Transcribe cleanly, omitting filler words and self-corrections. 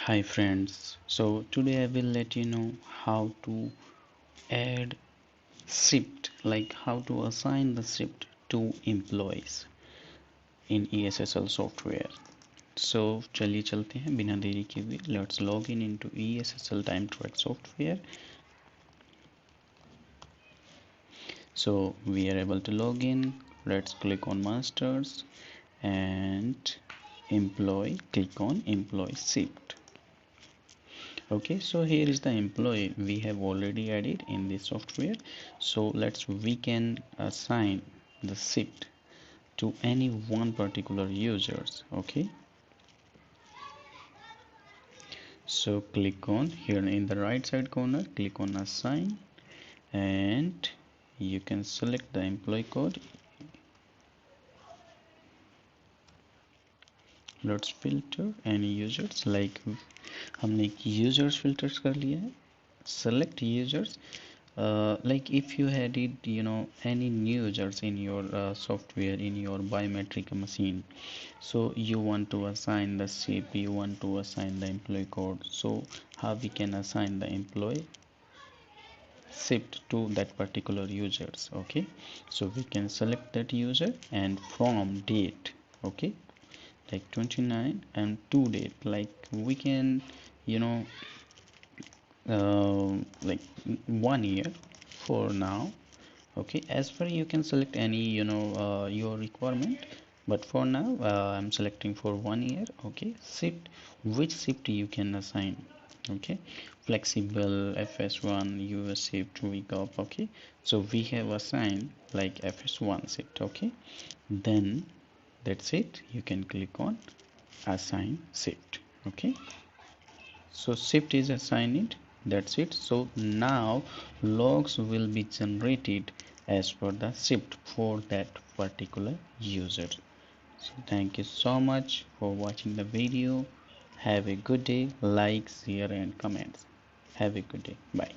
Hi friends, so today I will let you know how to add shift, like how to assign the shift to employees in eSSL software. So चलिए चलते हैं बिना देरी के हुए. Let's log in into eSSL time track software. So we are able to log in. Let's click on masters and employee, click on employee shift. Okay, so here is the employee we have already added in this software. So we can assign the shift to any one particular users. Okay, so click on here in the right side corner, click on assign, and you can select the employee code. Let's filter any users, like हमने users filters कर लिया है. Select users. Like if you had it, any new users in your software, in your biometric machine, so you want to assign the ship, you want to assign the employee code. So how we can assign the employee shift to that particular users? Okay, so we can select that user and from date, okay, like 29 and to date, like we can, you know like 1 year for now. Okay, as per you can select any, your requirement, but for now I'm selecting for 1 year. Okay, shift, which shift you can assign. Okay, flexible, FS1, US shift, week up. Okay, so we have assigned like FS1 shift. Okay, then that's it, you can click on assign shift. Okay, so shift is assigned, that's it. So now logs will be generated as per the shift for that particular user. So thank you so much for watching the video. Have a good day. Like, share and comments. Have a good day. Bye.